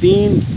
3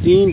3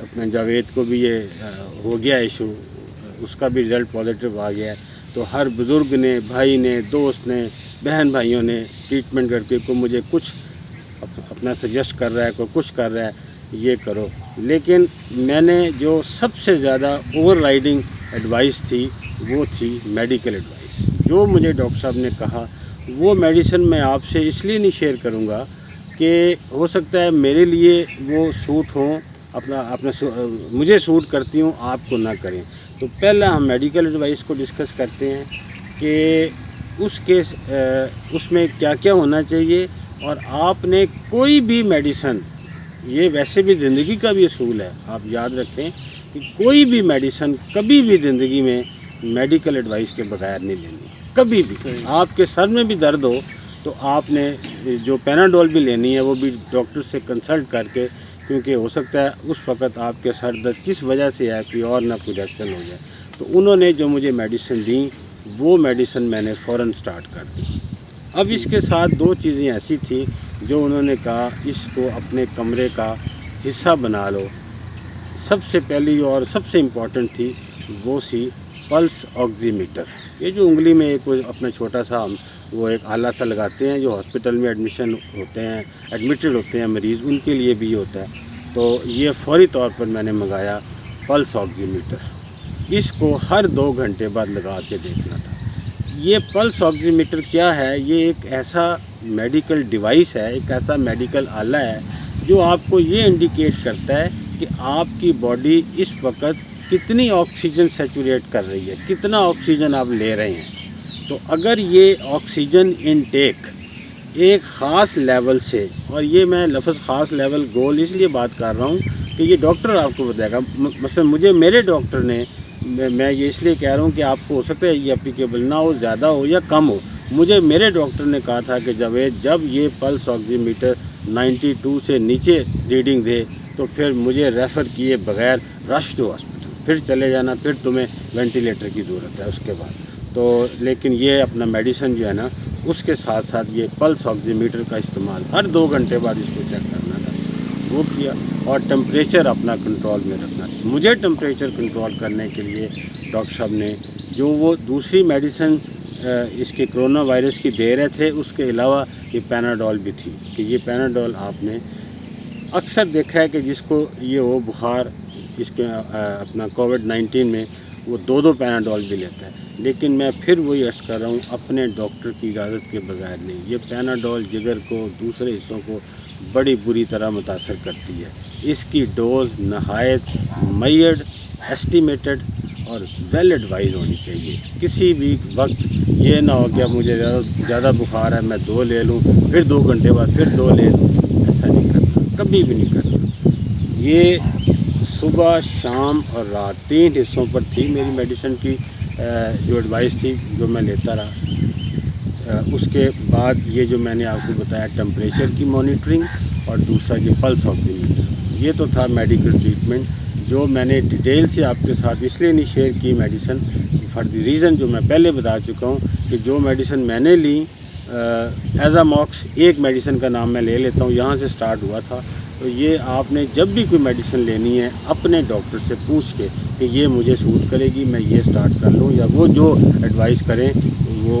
اپنے جاوید کو بھی یہ ہو گیا ایشو، اس کا بھی رزلٹ پازیٹیو آ گیا ہے۔ تو ہر بزرگ نے، بھائی نے، دوست نے، بہن بھائیوں نے ٹریٹمنٹ کر کے کوئی مجھے کچھ اپنا سجیسٹ کر رہا ہے، کوئی کچھ کر رہا ہے، یہ کرو۔ لیکن میں نے جو سب سے زیادہ اوور رائڈنگ ایڈوائس تھی وہ تھی میڈیکل ایڈوائس۔ جو مجھے ڈاکٹر صاحب نے کہا وہ میڈیسن میں آپ سے اس لیے نہیں شیئر کروں گا کہ ہو سکتا ہے میرے لیے وہ سوٹ ہوں، مجھے سوٹ کرتی ہوں، آپ کو نہ کریں۔ تو پہلا ہم میڈیکل ایڈوائس کو ڈسکس کرتے ہیں کہ اس میں کیا کیا ہونا چاہیے، اور آپ نے کوئی بھی میڈیسن، یہ ویسے بھی زندگی کا بھی اصول ہے، آپ یاد رکھیں کہ کوئی بھی میڈیسن کبھی بھی زندگی میں میڈیکل ایڈوائس کے بغیر نہیں لینی، کبھی بھی۔ آپ کے سر میں بھی درد ہو تو آپ نے جو پیناڈول بھی لینی ہے وہ بھی ڈاکٹر سے کنسلٹ کر کے، کیونکہ ہو سکتا ہے اس وقت آپ کے سر درد کس وجہ سے ہے، کوئی اور نہ کوئی ریئیکشن ہو جائے۔ تو انہوں نے جو مجھے میڈیسن دیں وہ میڈیسن میں نے فوراً سٹارٹ کر دی۔ اب اس کے ساتھ دو چیزیں ایسی تھیں جو انہوں نے کہا اس کو اپنے کمرے کا حصہ بنا لو۔ سب سے پہلی اور سب سے امپورٹنٹ تھی وہ سی پلس آکسی میٹر۔ یہ جو انگلی میں ایک اپنا چھوٹا سا وہ ایک آلہ سا لگاتے ہیں، جو ہاسپٹل میں ایڈمیٹڈ ہوتے ہیں مریض، ان کے لیے بھی ہوتا ہے۔ تو یہ فوری طور پر میں نے منگایا پلس آکسی میٹر۔ اس کو ہر 2 گھنٹے بعد لگا کے دیکھنا تھا۔ یہ پلس آکسی میٹر کیا ہے؟ یہ ایک ایسا میڈیکل ڈیوائس ہے، ایک ایسا میڈیکل آلہ ہے جو آپ کو یہ انڈیکیٹ کرتا ہے کہ آپ کی باڈی اس وقت کتنی آکسیجن سیچوریٹ کر رہی ہے، کتنا آکسیجن آپ لے رہے ہیں۔ تو اگر یہ آکسیجن انٹیک ایک خاص لیول سے، اور یہ میں لفظ خاص لیول گول اس لیے بات کر رہا ہوں کہ یہ ڈاکٹر آپ کو بتائے گا۔ مثلا مجھے میرے ڈاکٹر نے، میں یہ اس لیے کہہ رہا ہوں کہ آپ کو ہو سکتا ہے یہ اپلیکیبل نہ ہو، زیادہ ہو یا کم ہو، مجھے میرے ڈاکٹر نے کہا تھا کہ جب یہ پلس آکسی میٹر 92 سے نیچے ریڈنگ دے تو پھر مجھے ریفر کیے بغیر رش ٹو ہاسپٹل، پھر چلے جانا، پھر تمہیں وینٹیلیٹر کی ضرورت ہے اس کے بعد۔ تو لیکن یہ اپنا میڈیسن جو ہے نا، اس کے ساتھ ساتھ یہ پلس آکسی میٹر کا استعمال ہر 2 گھنٹے بعد اس کو چیک کرنا تھا، وہ کیا۔ اور ٹمپریچر اپنا کنٹرول میں رکھنا تھا۔ مجھے ٹمپریچر کنٹرول کرنے کے لیے ڈاکٹر صاحب نے جو وہ دوسری میڈیسن اس کے کرونا وائرس کی دے رہے تھے، اس کے علاوہ یہ پیناڈول بھی تھی کہ یہ پیناڈول آپ نے اکثر دیکھا ہے کہ جس کو یہ ہو بخار، اس کے اپنا کووڈ-19 میں وہ 2 پیناڈول بھی لیتا ہے۔ لیکن میں پھر وہی عرض کر رہا ہوں، اپنے ڈاکٹر کی اجازت کے بغیر نہیں۔ یہ پیناڈول جگر کو، دوسرے حصوں کو بڑی بری طرح متاثر کرتی ہے۔ اس کی ڈوز نہایت معیار، ایسٹیمیٹڈ اور ویل ایڈوائز ہونی چاہیے۔ کسی بھی وقت یہ نہ ہو کہ اب مجھے زیادہ بخار ہے میں 2 لے لوں، پھر 2 گھنٹے بعد پھر 2 لے لوں، ایسا نہیں کرنا، کبھی بھی نہیں کرنا۔ یہ صبح، شام اور رات 3 حصوں پر تھی میری میڈیسن کی جو ایڈوائس تھی، جو میں لیتا رہا۔ اس کے بعد یہ جو میں نے آپ کو بتایا ٹمپریچر کی مانیٹرنگ، اور دوسرا یہ پلس آکسی میٹر، یہ تو تھا میڈیکل ٹریٹمنٹ جو میں نے ڈیٹیل سے آپ کے ساتھ اس لیے نہیں شیئر کی میڈیسن، فار دی ریزن جو میں پہلے بتا چکا ہوں کہ جو میڈیسن میں نے لی ایزاماکس، ایک میڈیسن کا نام میں لے لیتا ہوں، یہاں سے سٹارٹ ہوا تھا۔ تو یہ آپ نے جب بھی کوئی میڈیسن لینی ہے اپنے ڈاکٹر سے پوچھ کے کہ یہ مجھے سوٹ کرے گی، میں یہ سٹارٹ کر لوں، یا وہ جو ایڈوائس کریں وہ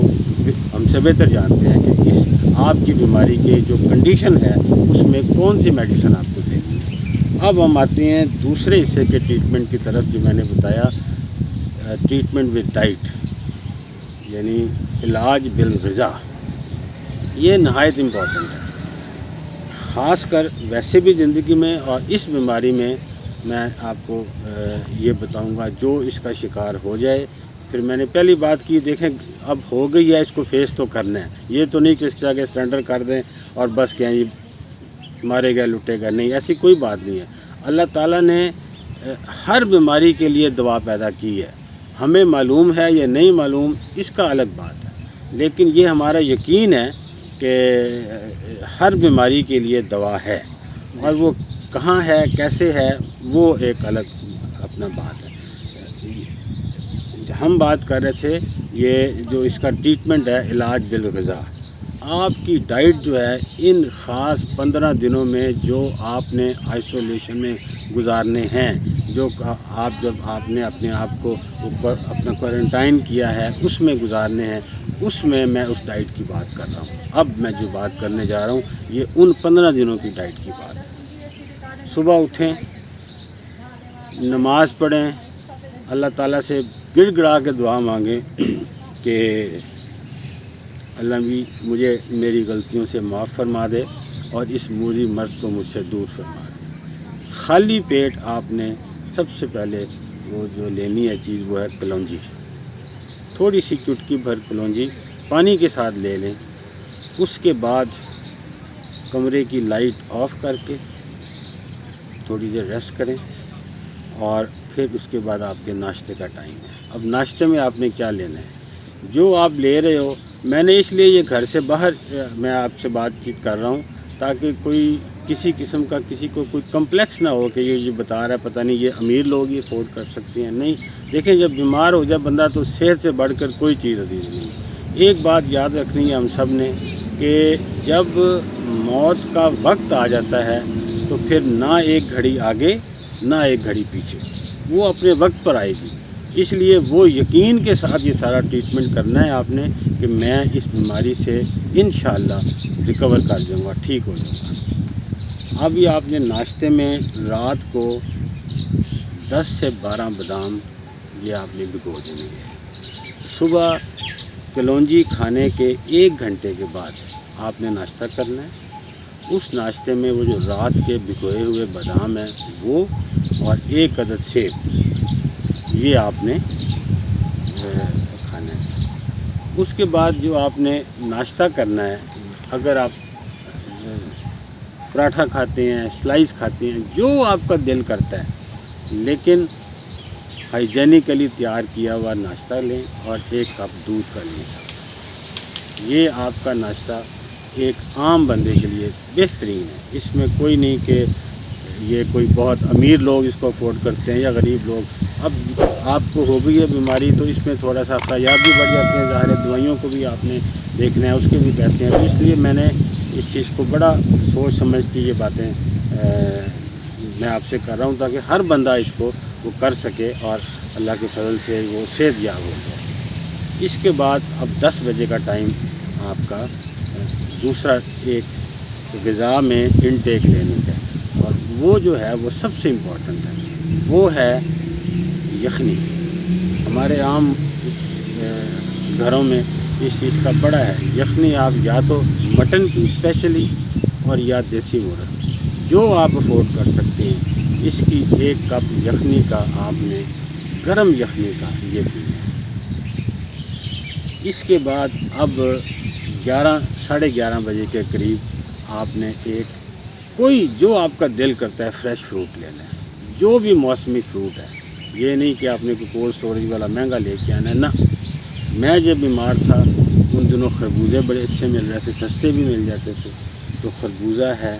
ہم سے بہتر جانتے ہیں کہ اس آپ کی بیماری کے جو کنڈیشن ہے اس میں کون سی میڈیسن آپ کو دینی ہے۔ اب ہم آتے ہیں دوسرے حصے کے ٹریٹمنٹ کی طرف، جو میں نے بتایا ٹریٹمنٹ ود ڈائٹ، یعنی علاج بالغذا۔ یہ نہایت امپورٹنٹ ہے، خاص کر ویسے بھی زندگی میں، اور اس بیماری میں میں آپ کو یہ بتاؤں گا جو اس کا شکار ہو جائے، پھر میں نے پہلی بات کی، دیکھیں اب ہو گئی ہے، اس کو فیس تو کرنا ہے۔ یہ تو نہیں کہ اس طرح کے سرنڈر کر دیں اور بس کہیں یہ مارے گا لٹے گا، نہیں، ایسی کوئی بات نہیں ہے۔ اللہ تعالیٰ نے ہر بیماری کے لیے دوا پیدا کی ہے، ہمیں معلوم ہے یا نہیں معلوم اس کا الگ بات ہے، لیکن یہ ہمارا یقین ہے کہ ہر بیماری کے لیے دوا ہے، اور وہ کہاں ہے، کیسے ہے، وہ ایک الگ اپنا بات ہے۔ ہم بات کر رہے تھے یہ جو اس کا ٹریٹمنٹ ہے علاج بالغذا، آپ کی ڈائٹ جو ہے ان خاص 15 دنوں میں جو آپ نے آئسولیشن میں گزارنے ہیں، جو آپ نے اپنے آپ کو اوپر اپنا کوارنٹائن کیا ہے اس میں گزارنے ہیں، اس میں اس ڈائٹ کی بات کر رہا ہوں۔ اب میں جو بات کرنے جا رہا ہوں یہ ان 15 دنوں کی ڈائٹ کی بات ہے۔ صبح اٹھیں، نماز پڑھیں، اللہ تعالیٰ سے گڑ گڑا کے دعا مانگیں کہ اللہ بھی مجھے میری غلطیوں سے معاف فرما دے اور اس بری مرض کو مجھ سے دور فرما دے۔ خالی پیٹ آپ نے سب سے پہلے وہ جو لینی ہے چیز وہ ہے کلونجی، تھوڑی سی چٹکی بھر کلونجی پانی کے ساتھ لے لیں۔ اس کے بعد کمرے کی لائٹ آف کر کے تھوڑی دیر ریسٹ کریں اور پھر اس کے بعد آپ کے ناشتے کا ٹائم ہے۔ اب ناشتے میں آپ نے کیا لینا ہے؟ جو آپ لے رہے ہو، میں نے اس لیے یہ گھر سے باہر میں آپ سے بات چیت کر رہا ہوں تاکہ کوئی کسی قسم کا کسی کو کوئی کمپلیکس نہ ہو کہ یہ بتا رہا ہے پتہ نہیں یہ امیر لوگ یہ افورڈ کر سکتے ہیں۔ نہیں، دیکھیں جب بیمار ہو جائے بندہ تو صحت سے بڑھ کر کوئی چیز عزیز نہیں۔ ایک بات یاد رکھنی ہے ہم سب نے کہ جب موت کا وقت آ جاتا ہے تو پھر نہ ایک گھڑی آگے نہ ایک گھڑی پیچھے، وہ اپنے وقت پر آئے گی۔ اس لیے وہ یقین کے ساتھ یہ سارا ٹریٹمنٹ کرنا ہے آپ نے کہ میں اس بیماری سے انشاءاللہ ریکور کر جاؤں گا، ٹھیک ہو جاؤں گا۔ اب یہ آپ نے ناشتے میں رات کو 10 سے 12 بادام یہ آپ نے بھگو دینے ہیں۔ صبح کلونجی کھانے کے 1 گھنٹے کے بعد آپ نے ناشتہ کرنا ہے۔ اس ناشتے میں وہ جو رات کے بھگوئے ہوئے بادام ہیں وہ اور 1 عدد سیب یہ آپ نے کھانا ہے۔ اس کے بعد جو آپ نے ناشتہ کرنا ہے، اگر آپ پراٹھا کھاتے ہیں، سلائس کھاتے ہیں، جو آپ کا دل کرتا ہے، لیکن ہائیجینیکلی تیار کیا ہوا ناشتہ لیں اور 1 کپ دودھ کا لیں ساتھ۔ یہ آپ کا ناشتہ ایک عام بندے کے لیے بہترین ہے۔ اس میں کوئی نہیں کہ یہ کوئی بہت امیر لوگ اس کو افورڈ کرتے ہیں یا غریب لوگ۔ اب آپ کو ہو گئی ہے بیماری تو اس میں تھوڑا سا اخراجات بھی بڑھ جاتے ہیں، ظاہر ہے دوائیوں کو بھی آپ نے دیکھنا ہے، اس کے بھی پیسے ہیں، تو اس لیے میں نے اس چیز کو بڑا سوچ سمجھ کے یہ باتیں میں آپ سے کر رہا ہوں تاکہ ہر بندہ اس کو وہ کر سکے اور اللہ کے فضل سے وہ صحت یاب ہو جائے۔ اس کے بعد اب 10 بجے کا ٹائم آپ کا دوسرا ایک غذا میں انٹیک لینے کا ہے، اور وہ جو ہے وہ سب سے امپورٹنٹ ہے، وہ ہے یخنی۔ ہمارے عام گھروں میں اس چیز کا بڑا ہے یخنی۔ آپ یا تو مٹن کی اسپیشلی اور یا دیسی مرغ، جو آپ افورڈ کر سکتے ہیں، اس کی 1 کپ یخنی کا آپ نے گرم یخنی کا یہ پینا ہے۔ اس کے بعد اب 11 ساڑھے 11 بجے کے قریب آپ نے کوئی جو آپ کا دل کرتا ہے فریش فروٹ لینا ہے، جو بھی موسمی فروٹ ہے۔ یہ نہیں کہ آپ نے کوئی کولڈ اسٹوریج والا مہنگا لے کے آنا ہے، نہ۔ میں جب بیمار تھا ان دنوں خربوزے بڑے اچھے مل رہے تھے، سستے بھی مل جاتے تھے، تو خربوزہ ہے،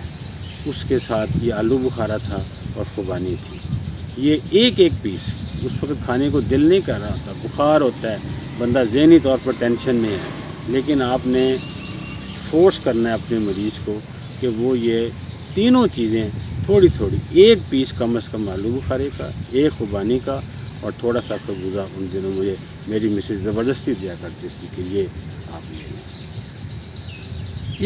اس کے ساتھ یہ آلو بخارا تھا اور خوبانی تھی۔ یہ ایک پیس اس وقت کھانے کو دل نہیں کر رہا تھا، بخار ہوتا ہے، بندہ ذہنی طور پر ٹینشن میں ہے، لیکن آپ نے فورس کرنا ہے اپنے مریض کو کہ وہ یہ تینوں چیزیں تھوڑی تھوڑی، 1 پیس کم از کم آلو بخارے کا، 1 خوبانی کا اور تھوڑا سا خربوزہ۔ ان دنوں مجھے میری مسز زبردستی دیا کرتی تھی کہ یہ آپ لے لیں۔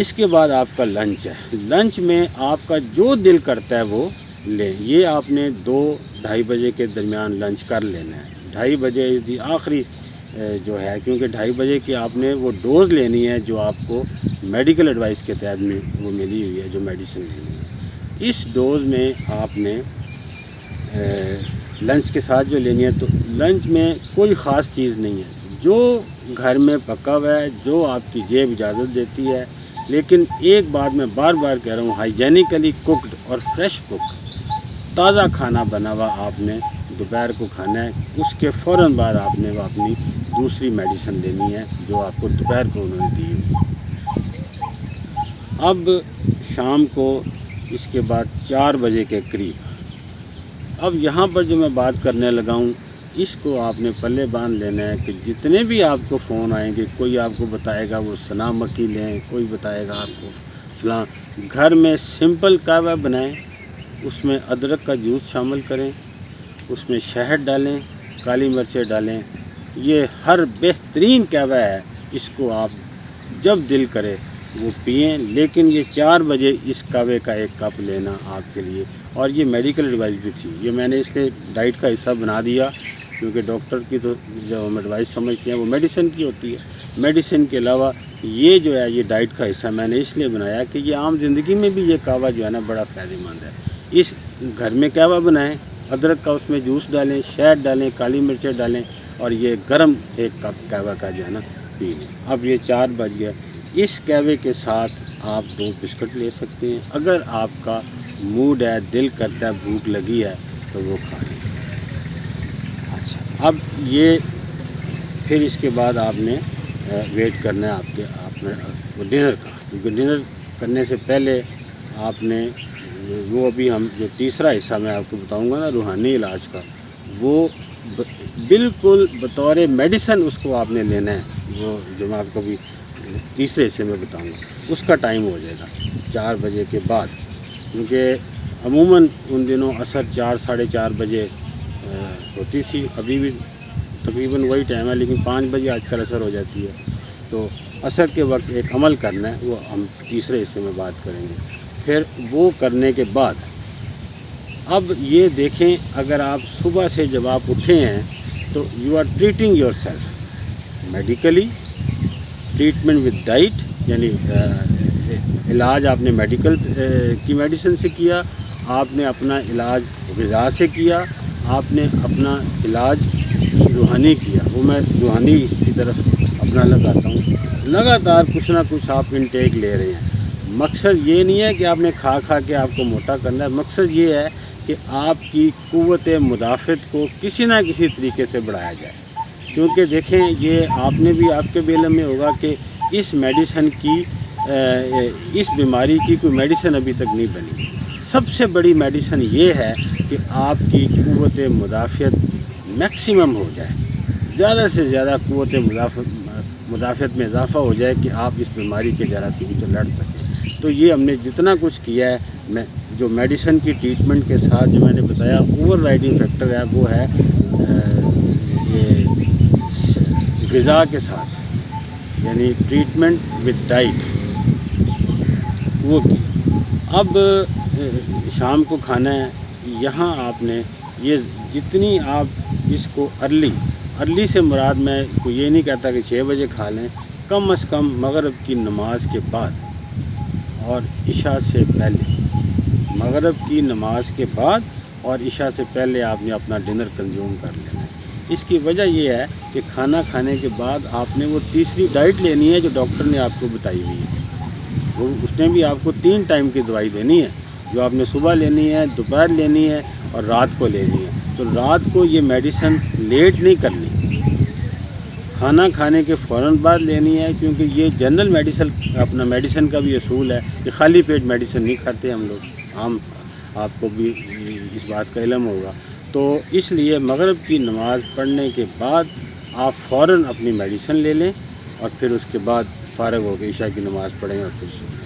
اس کے بعد آپ کا لنچ ہے۔ لنچ میں آپ کا جو دل کرتا ہے وہ لیں۔ یہ آپ نے 2-2:30 بجے کے درمیان لنچ کر لینا ہے۔ 2:30 بجے اس دی آخری جو ہے، کیونکہ 2:30 بجے کی آپ نے وہ ڈوز لینی ہے جو آپ کو میڈیکل ایڈوائس کے تحت میں وہ ملی ہوئی ہے، جو میڈیسن لینی ہے۔ اس ڈوز میں آپ نے لنچ کے ساتھ جو لینی ہے، تو لنچ میں کوئی خاص چیز نہیں ہے، جو گھر میں پکا ہوا ہے، جو آپ کی جیب اجازت دیتی ہے۔ لیکن ایک بات میں بار بار کہہ رہا ہوں، ہائیجینیکلی کوکڈ اور فریش کوک تازہ کھانا بنا ہوا آپ نے دوپہر کو کھانا ہے۔ اس کے فوراً بعد آپ نے وہ اپنی دوسری میڈیسن لینی ہے جو آپ کو دوپہر کو انہوں نے دی ہوئی۔ اب شام کو اس کے بعد 4 بجے کے قریب، اب یہاں پر جو میں بات کرنے لگا ہوں اس کو آپ نے پلے باندھ لینا ہے کہ جتنے بھی آپ کو فون آئیں گے، کوئی آپ کو بتائے گا وہ سنا مکی لیں، کوئی بتائے گا آپ کو فلاں، گھر میں سمپل قہوہ بنائیں، اس میں ادرک کا جوس شامل کریں، اس میں شہد ڈالیں، کالی مرچیں ڈالیں، یہ ہر بہترین قہوہ ہے، اس کو آپ جب دل کرے وہ پئیں، لیکن یہ 4 بجے اس قہوے کا ایک کپ لینا آپ کے لیے، اور یہ میڈیکل ایڈوائز بھی تھی، یہ میں نے اس لیے ڈائٹ کا حصہ بنا دیا کیونکہ ڈاکٹر کی تو جو ہم ایڈوائز سمجھتے ہیں وہ میڈیسن کی ہوتی ہے، میڈیسن کے علاوہ یہ جو ہے یہ ڈائٹ کا حصہ میں نے اس لیے بنایا کہ یہ عام زندگی میں بھی یہ قہوہ جو ہے نا بڑا فائدہ مند ہے۔ اس گھر میں قہوہ بنائیں، ادرک کا اس میں جوس ڈالیں، شہد ڈالیں، کالی مرچیں ڈالیں، اور یہ گرم ایک کپ قہوہ کا جو ہے نا پی لیں۔ اب یہ 4 بج گیا، اس قہوے کے ساتھ آپ 2 بسکٹ لے سکتے ہیں، اگر آپ کا موڈ ہے، دل کرتا ہے، بھوک لگی ہے تو وہ کھا لیں۔ اچھا، اب یہ پھر اس کے بعد آپ نے ویٹ کرنا ہے آپ نے ڈنر کا، کیونکہ ڈنر کرنے سے پہلے آپ نے وہ ابھی ہم جو تیسرا حصہ میں آپ کو بتاؤں گا نا روحانی علاج کا، وہ بالکل بطور میڈیسن اس کو آپ نے لینا ہے، وہ جو میں آپ کو بھی تیسرے حصے میں بتاؤں گا، اس کا ٹائم ہو جائے گا 4 بجے کے بعد، کیونکہ عموماً ان دنوں عصر 4 ساڑھے 4 بجے ہوتی تھی، ابھی بھی تقریباً وہی ٹائم ہے، لیکن 5 بجے آج کل عصر ہو جاتی ہے، تو عصر کے وقت ایک عمل کرنا ہے، وہ ہم تیسرے حصے میں بات کریں گے۔ پھر وہ کرنے کے بعد اب یہ دیکھیں، اگر آپ صبح سے جب آپ اٹھے ہیں تو you are treating yourself medically, treatment with diet, یعنی علاج آپ نے میڈیکل کی میڈیسن سے کیا، آپ نے اپنا علاج غذا سے کیا، آپ نے اپنا علاج روحانی کیا، وہ میں روحانی کی طرف اپنا لگاتا ہوں، لگاتار کچھ نہ کچھ آپ انٹیک لے رہے ہیں۔ مقصد یہ نہیں ہے کہ آپ نے کھا کے آپ کو موٹا کرنا ہے، مقصد یہ ہے کہ آپ کی قوت مدافعت کو کسی نہ کسی طریقے سے بڑھایا جائے، کیونکہ دیکھیں یہ آپ نے بھی آپ کے بھی علم میں ہوگا کہ اس میڈیسن کی اس بیماری کی کوئی میڈیسن ابھی تک نہیں بنی۔ سب سے بڑی میڈیسن یہ ہے کہ آپ کی قوت مدافعت میکسیمم ہو جائے، زیادہ سے زیادہ قوت مدافعت میں اضافہ ہو جائے کہ آپ اس بیماری کے جراثیم سے لڑ سکیں۔ تو یہ ہم نے جتنا کچھ کیا ہے، میں جو میڈیسن کی ٹریٹمنٹ کے ساتھ جو میں نے بتایا اوور رائڈنگ فیکٹر ہے، وہ ہے یہ غذا کے ساتھ، یعنی ٹریٹمنٹ ود ڈائٹ، وہ کی۔ اب شام کو کھانا ہے، یہاں آپ نے یہ جتنی آپ اس کو ارلی سے مراد میں کوئی یہ نہیں کہتا کہ 6 بجے کھا لیں، کم از کم مغرب کی نماز کے بعد اور عشاء سے پہلے، مغرب کی نماز کے بعد اور عشاء سے پہلے آپ نے اپنا ڈنر کنزیوم کر لینا ہے۔ اس کی وجہ یہ ہے کہ کھانا کھانے کے بعد آپ نے وہ تیسری ڈائٹ لینی ہے جو ڈاکٹر نے آپ کو بتائی ہوئی ہے، وہ اس نے بھی آپ کو 3 ٹائم کی دوائی دینی ہے، جو آپ نے صبح لینی ہے، دوپہر لینی ہے اور رات کو لینی ہے۔ تو رات کو یہ میڈیسن لیٹ نہیں کرنی، کھانا کھانے کے فوراً بعد لینی ہے، کیونکہ یہ جنرل میڈیسن کا بھی اصول ہے کہ خالی پیٹ میڈیسن نہیں کھاتے ہم لوگ، عام آپ کو بھی اس بات کا علم ہوگا۔ تو اس لیے مغرب کی نماز پڑھنے کے بعد آپ فوراً اپنی میڈیسن لے لیں اور پھر اس کے بعد فارغ ہو کے عشاء کی نماز پڑھیں اور پھر سو لیں۔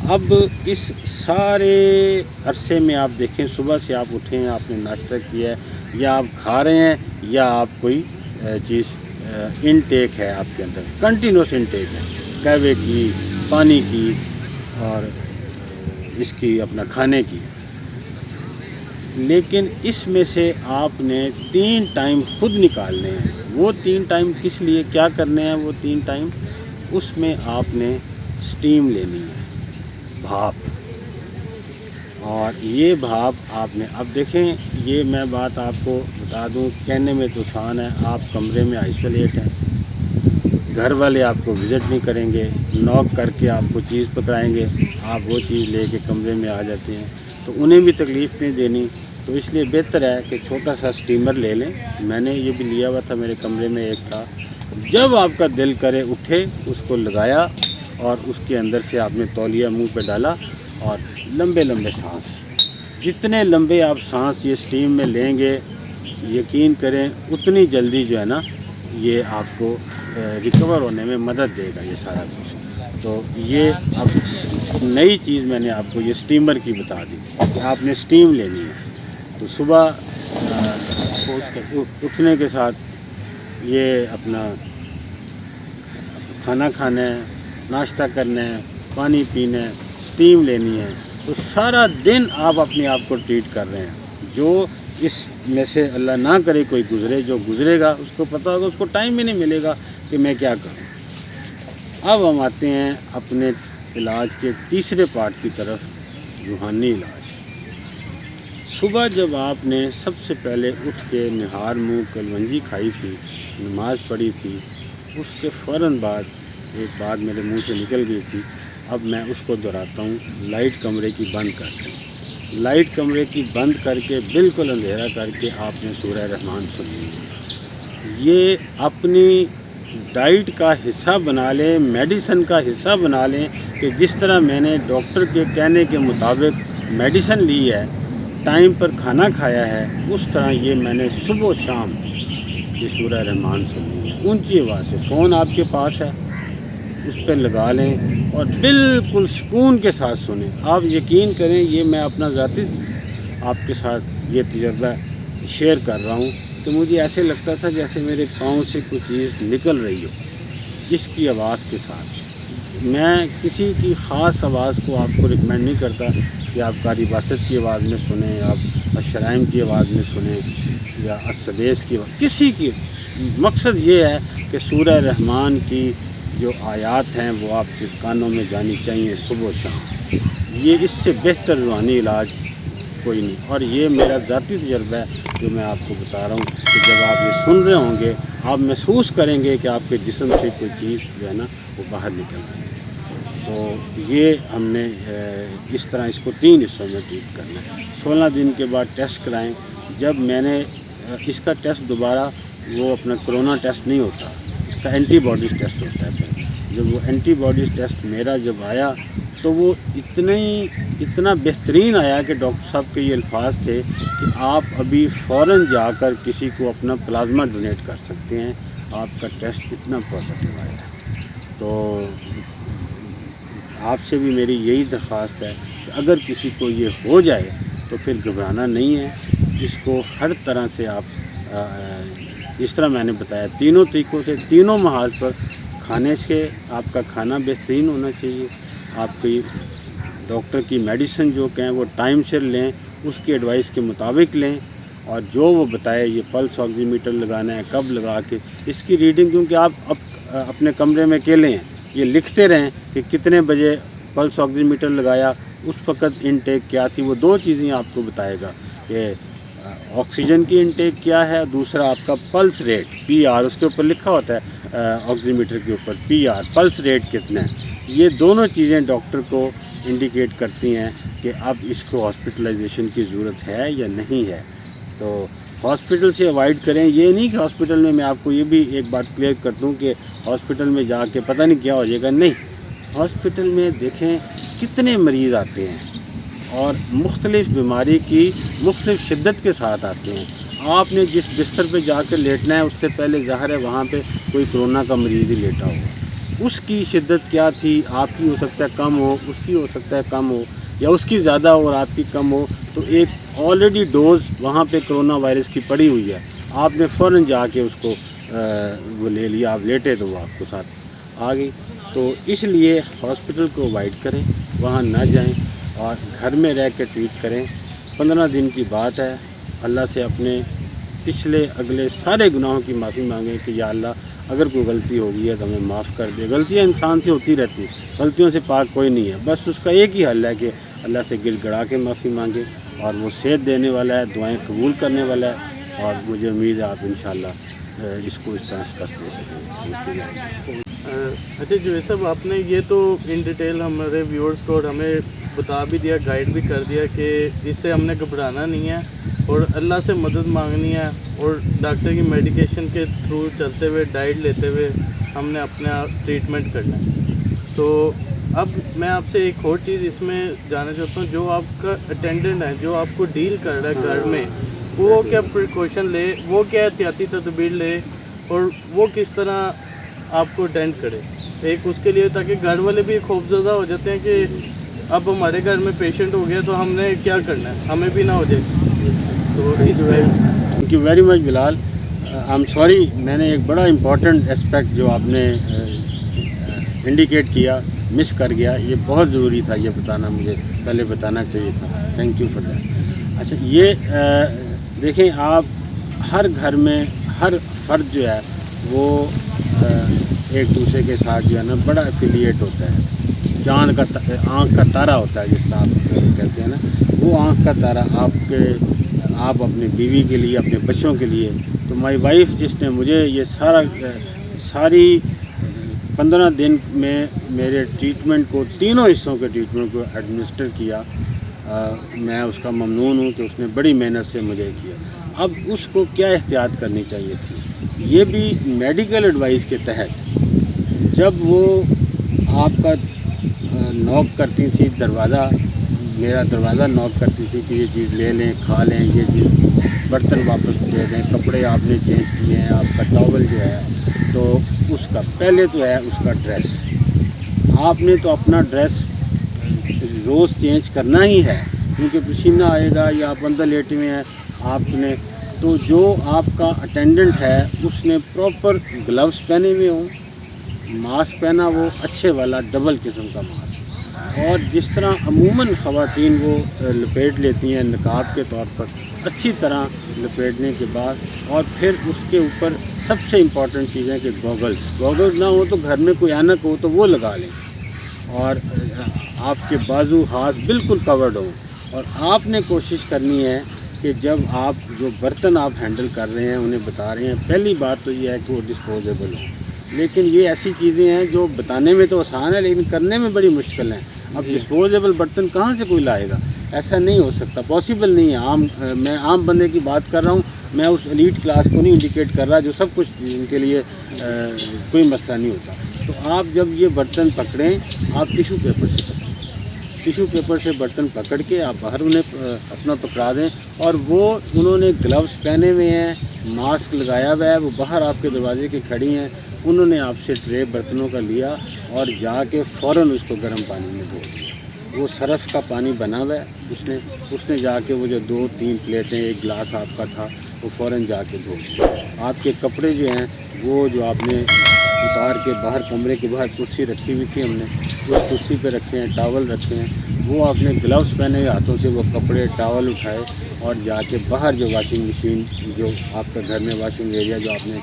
اب اس سارے عرصے میں آپ دیکھیں، صبح سے آپ اٹھے ہیں، آپ نے ناشتہ کیا ہے، یا آپ کھا رہے ہیں یا آپ کوئی چیز انٹیک ہے آپ کے اندر، کنٹینیوس انٹیک ہے، قہوے کی، پانی کی اور اس کی اپنا کھانے کی، لیکن اس میں سے آپ نے 3 ٹائم خود نکالنے ہیں۔ وہ 3 ٹائم کس لیے کیا کرنے ہیں؟ وہ 3 ٹائم اس میں آپ نے سٹیم لینی ہے، بھاپ، اور یہ بھاپ آپ نے، اب دیکھیں یہ میں بات آپ کو بتا دوں، کہنے میں تو آسان ہے، آپ کمرے میں آئسولیٹ ہیں، گھر والے آپ کو وزٹ نہیں کریں گے، نوک کر کے آپ کو چیز پکڑائیں گے، آپ وہ چیز لے کے کمرے میں آ جاتے ہیں، تو انہیں بھی تکلیف نہیں دینی، تو اس لیے بہتر ہے کہ چھوٹا سا سٹیمر لے لیں۔ میں نے یہ بھی لیا ہوا تھا، میرے کمرے میں ایک تھا، جب آپ کا دل کرے اٹھے اس کو لگایا اور اس کے اندر سے آپ نے تولیہ منہ پہ ڈالا اور لمبے لمبے سانس، جتنے لمبے آپ سانس یہ سٹیم میں لیں گے یقین کریں اتنی جلدی جو ہے نا یہ آپ کو ریکور ہونے میں مدد دے گا یہ سارا کچھ. تو یہ اب نئی چیز میں نے آپ کو یہ اسٹیمر کی بتا دی کہ آپ نے اسٹیم لینی ہے. تو صبح اٹھنے کے ساتھ یہ اپنا کھانا کھانا ہے, ناشتہ کرنا ہے, پانی پینا ہے, اسٹیم لینی ہے. تو سارا دن آپ اپنے آپ کو ٹریٹ کر رہے ہیں. جو اس میں سے اللہ نہ کرے کوئی گزرے, جو گزرے گا اس کو پتہ ہوگا, اس کو ٹائم ہی نہیں ملے گا کہ میں کیا کروں. اب ہم آتے ہیں اپنے علاج کے تیسرے پارٹ کی طرف, روحانی علاج. صبح جب آپ نے سب سے پہلے اٹھ کے نہار منہ کلونجی کھائی تھی, نماز پڑھی تھی, اس کے فوراً بعد ایک بات میرے منہ سے نکل گئی تھی, اب میں اس کو دہراتا ہوں. لائٹ کمرے کی بند کر دیں. لائٹ کمرے کی بند کر کے بالکل اندھیرا کر کے آپ نے سورہ رحمان سنی ہے. یہ اپنی ڈائٹ کا حصہ بنا لیں, میڈیسن کا حصہ بنا لیں کہ جس طرح میں نے ڈاکٹر کے کہنے کے مطابق میڈیسن لی ہے, ٹائم پر کھانا کھایا ہے, اس طرح یہ میں نے صبح و شام یہ سورہ رحمان سنی ہے. اونچی آواز سے فون آپ کے پاس ہے, اس پہ لگا لیں اور بالکل سکون کے ساتھ سنیں. آپ یقین کریں یہ میں اپنا ذاتی آپ کے ساتھ یہ تجربہ شیئر کر رہا ہوں کہ مجھے ایسے لگتا تھا جیسے میرے پاؤں سے کوئی چیز نکل رہی ہو اس کی آواز کے ساتھ. میں کسی کی خاص آواز کو آپ کو ریکمینڈ نہیں کرتا کہ آپ قاری باسط کی آواز میں سنیں, آپ الشرائم کی آواز میں سنیں یا السدیس کی آواز. کسی کی مقصد یہ ہے کہ سورہ رحمان کی جو آیات ہیں وہ آپ کے کانوں میں جانی چاہیے صبح و شام. یہ اس سے بہتر روحانی علاج کوئی نہیں. اور یہ میرا ذاتی تجربہ ہے جو میں آپ کو بتا رہا ہوں کہ جب آپ یہ سن رہے ہوں گے آپ محسوس کریں گے کہ آپ کے جسم سے کوئی چیز جو ہے نا وہ باہر نکل رہی ہے. تو یہ ہم نے اس طرح اس کو 3 حصوں میں ٹریٹ کرنا ہے. 16 دن کے بعد ٹیسٹ کرائیں. جب میں نے اس کا ٹیسٹ دوبارہ وہ اپنا کرونا ٹیسٹ نہیں ہوتا, اس کا اینٹی باڈیز ٹیسٹ ہوتا ہے. جب وہ اینٹی باڈیز ٹیسٹ میرا جب آیا تو وہ اتنا بہترین آیا کہ ڈاکٹر صاحب کے یہ الفاظ تھے کہ آپ ابھی فوراً جا کر کسی کو اپنا پلازما ڈونیٹ کر سکتے ہیں, آپ کا ٹیسٹ اتنا پازیٹیو آیا. تو آپ سے بھی میری یہی درخواست ہے کہ اگر کسی کو یہ ہو جائے تو پھر گھبرانا نہیں ہے. اس کو ہر طرح سے آپ جس طرح میں نے بتایا تینوں طریقوں سے, تینوں محاذ پر, کھانے سے آپ کا کھانا بہترین ہونا چاہیے, آپ کی ڈاکٹر کی میڈیسن جو کہیں وہ ٹائم سے لیں, اس کی ایڈوائس کے مطابق لیں, اور جو وہ بتائے یہ پلس آکسی میٹر لگانا ہے کب لگا کے اس کی ریڈنگ, کیونکہ آپ اپنے کمرے میں اکیلے ہیں, یہ لکھتے رہیں کہ کتنے بجے پلس آکسی میٹر لگایا, اس وقت انٹیک کیا تھی. وہ 2 چیزیں آپ کو بتائے گا کہ آکسیجن کی انٹیک کیا ہے, دوسرا آپ کا پلس ریٹ PR, اس کے اوپر لکھا ہوتا ہے آکسی میٹر کے اوپر PR, پلس ریٹ کتنا ہے. یہ دونوں چیزیں ڈاکٹر کو انڈیکیٹ کرتی ہیں کہ اب اس کو ہاسپٹلائزیشن کی ضرورت ہے یا نہیں ہے. تو ہاسپٹل سے اوائڈ کریں. یہ نہیں کہ ہاسپٹل میں آپ کو یہ بھی ایک بات کلیئر کر دوں کہ ہاسپٹل میں جا کے پتہ نہیں کیا ہو جائے گا. نہیں, ہاسپٹل میں دیکھیں کتنے مریض آتے ہیں اور مختلف بیماری کی مختلف شدت کے ساتھ آتے ہیں. آپ نے جس بستر پہ جا کے لیٹنا ہے اس سے پہلے ظاہر ہے وہاں پہ کوئی کرونا کا مریض ہی لیٹا ہوگا. اس کی شدت کیا تھی, آپ کی ہو سکتا ہے کم ہو, اس کی ہو سکتا ہے کم ہو, یا اس کی زیادہ ہو اور آپ کی کم ہو. تو ایک آلریڈی ڈوز وہاں پہ کرونا وائرس کی پڑی ہوئی ہے, آپ نے فوراً جا کے اس کو وہ لے لیا, آپ لیٹے تو وہ آپ کو ساتھ آ گئی. تو اس لیے ہاسپٹل کو اوائڈ کریں, وہاں نہ جائیں اور گھر میں رہ کے ٹریٹ کریں. 15 دن کی بات ہے, اللہ سے اپنے پچھلے اگلے سارے گناہوں کی معافی مانگیں کہ یا اللہ اگر کوئی غلطی ہو گئی ہے تو ہمیں معاف کر دے. غلطیاں انسان سے ہوتی رہتی, غلطیوں سے پاک کوئی نہیں ہے. بس اس کا ایک ہی حل ہے کہ اللہ سے گڑ گڑا کے معافی مانگے, اور وہ صحت دینے والا ہے, دعائیں قبول کرنے والا ہے, اور مجھے امید ہے آپ انشاءاللہ اس کو اس طرح شکست دے سکیں. اچھا جوید صاحب, آپ نے یہ تو ان ڈیٹیل ہمارے ویورز کو اور ہمیں بتا بھی دیا, گائیڈ بھی کر دیا کہ اس سے ہم نے گھبرانا نہیں ہے اور اللہ سے مدد مانگنی ہے, اور ڈاکٹر کی میڈیکیشن کے تھرو چلتے ہوئے, ڈائٹ لیتے ہوئے ہم نے اپنا ٹریٹمنٹ کرنا ہے. تو اب میں آپ سے ایک اور چیز اس میں جاننا چاہتا ہوں, جو آپ کا اٹینڈنٹ ہے, جو آپ کو ڈیل کر رہا ہے گھر میں, وہ کیا پریکاشن لے, وہ کیا احتیاطی تدبیر لے, اور وہ کس طرح آپ کو اٹینڈ کرے ایک اس کے لیے, تاکہ گھر والے بھی خوفزدہ ہو جاتے ہیں کہ اب ہمارے گھر میں پیشنٹ ہو گیا تو ہم نے کیا کرنا ہے, ہمیں بھی نہ ہو جائے. تو اس پہ thank you very much Bilal. I am sorry, میں نے ایک بڑا امپورٹنٹ اسپیکٹ جو آپ نے انڈیکیٹ کیا مس کر گیا. یہ بہت ضروری تھا, یہ بتانا مجھے پہلے بتانا چاہیے تھا. Thank you for that. اچھا, یہ دیکھیں, آپ ہر گھر میں ہر فرد جو ہے وہ ایک دوسرے کے ساتھ جو ہے نا بڑا ایفیلیٹ ہوتا ہے. چاند کا آنکھ کا تارا ہوتا ہے, جس طرح آپ کہتے ہیں نا, وہ آنکھ کا تارا آپ اپنی بیوی کے لیے, اپنے بچوں کے لیے. تو مائی وائف جس نے مجھے یہ ساری 15 دن میں میرے ٹریٹمنٹ کو, تینوں حصوں کے ٹریٹمنٹ کو ایڈمنسٹر کیا, میں اس کا ممنون ہوں کہ اس نے بڑی محنت سے مجھے کیا. اب اس کو کیا احتیاط کرنی چاہیے تھی, یہ بھی میڈیکل ایڈوائس کے تحت. جب وہ آپ کا نوک کرتی تھی دروازہ, میرا دروازہ نوک کرتی تھی کہ یہ چیز لے لیں, کھا لیں, یہ چیز, برتن واپس دے دیں, کپڑے آپ نے چینج کیے ہیں, آپ کا ٹاول جو ہے, تو اس کا پہلے تو ہے اس کا ڈریس. آپ نے تو اپنا ڈریس روز چینج کرنا ہی ہے, کیونکہ پسینہ آئے گا, یا آپ اندر لیٹے ہوئے ہیں آپ نے. تو جو آپ کا اٹینڈنٹ ہے اس نے پراپر گلوز پہنے ہوئے ہوں, ماسک پہنا وہ اچھے والا ڈبل قسم کا ماسک, اور جس طرح عموماً خواتین وہ لپیٹ لیتی ہیں نقاب کے طور پر, اچھی طرح لپیٹنے کے بعد, اور پھر اس کے اوپر سب سے امپورٹنٹ چیز ہے کہ گوگلز نہ ہو تو گھر میں کوئی اینک ہو تو وہ لگا لیں, اور آپ کے بازو ہاتھ بالکل کورڈ ہوں. اور آپ نے کوشش کرنی ہے کہ جب آپ جو برتن آپ ہینڈل کر رہے ہیں انہیں بتا رہے ہیں, پہلی بات تو یہ ہے کہ وہ ڈسپوزیبل ہوں. لیکن یہ ایسی چیزیں ہیں جو بتانے میں تو آسان ہے لیکن کرنے میں بڑی مشکل ہیں. اب ڈسپوزیبل برتن کہاں سے کوئی لائے گا, ایسا نہیں ہو سکتا, پاسبل نہیں ہے. میں عام بندے کی بات کر رہا ہوں, میں اس ایلیٹ کلاس کو نہیں انڈیکیٹ کر رہا جو سب کچھ ان کے لیے کوئی مسئلہ نہیں ہوتا. تو آپ جب یہ برتن پکڑیں, آپ ٹیشو پیپر سے پکڑیں, ٹیشو پیپر سے برتن پکڑ کے آپ باہر انہیں اپنا پکڑا دیں. اور وہ انہوں نے گلوز پہنے ہوئے ہیں, ماسک لگایا ہوا ہے, وہ باہر آپ کے دروازے کی کھڑی ہیں, انہوں نے آپ سے ٹرے برتنوں کا لیا اور جا کے فوراً اس کو گرم پانی میں دھو دیا. وہ صرف کا پانی بنا ہوا ہے, اس نے جا کے وہ جو 2-3 پلیٹیں, 1 گلاس آپ کا تھا, وہ فوراً جا کے دھو دیا. آپ کے کپڑے جو ہیں وہ جو آپ نے اتار کے باہر, کمرے کے باہر کرسی رکھی ہوئی تھی ہم نے, اس کرسی پہ رکھے ہیں, ٹاول رکھے ہیں, وہ آپ نے گلوز پہنے ہوئے ہاتھوں سے وہ کپڑے ٹاول اٹھائے اور جا کے باہر جو واشنگ مشین, جو آپ کا گھر میں واشنگ ایریا جو آپ نے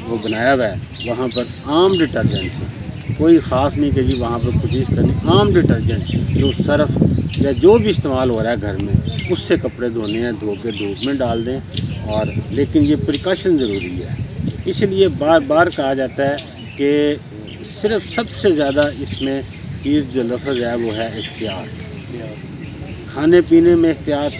وہ بنایا ہوا ہے, وہاں پر عام ڈٹرجنٹ سے, کوئی خاص نہیں کہ جی وہاں پر کوشش کرنی, عام ڈٹرجنٹ جو سرف یا جو بھی استعمال ہو رہا ہے گھر میں, اس سے کپڑے دھونے ہیں, دھو کے دھوپ میں ڈال دیں. اور لیکن یہ پریکاشن ضروری ہے, اس لیے بار بار کہا جاتا ہے کہ صرف سب سے زیادہ اس میں چیز جو لفظ ہے وہ ہے احتیاط. کھانے پینے میں احتیاط,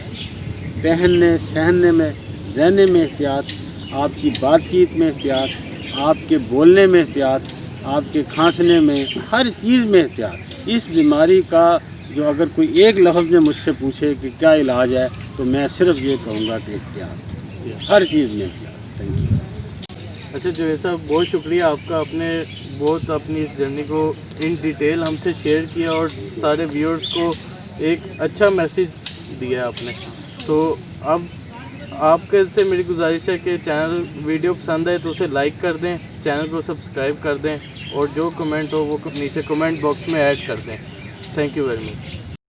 پہننے سہننے میں, رہنے میں احتیاط, آپ کی بات چیت میں احتیاط, آپ کے بولنے میں احتیاط, آپ کے کھانسنے میں, ہر چیز میں احتیاط. اس بیماری کا جو اگر کوئی ایک لفظ میں مجھ سے پوچھے کہ کیا علاج ہے, تو میں صرف یہ کہوں گا کہ احتیاط, ہر چیز میں احتیاط. Thank you. اچھا جوید صاحب, بہت شکریہ آپ کا, آپ نے بہت اپنی اس جرنی کو ان ڈیٹیل ہم سے شیئر کیا اور سارے ویورز کو ایک اچھا میسیج دیا آپ نے. تو اب آپ کے سے میری گزارش ہے کہ چینل ویڈیو پسند آئے تو اسے لائک کر دیں, چینل کو سبسکرائب کر دیں, اور جو کمنٹ ہو وہ نیچے کمنٹ باکس میں ایڈ کر دیں. Thank you very much.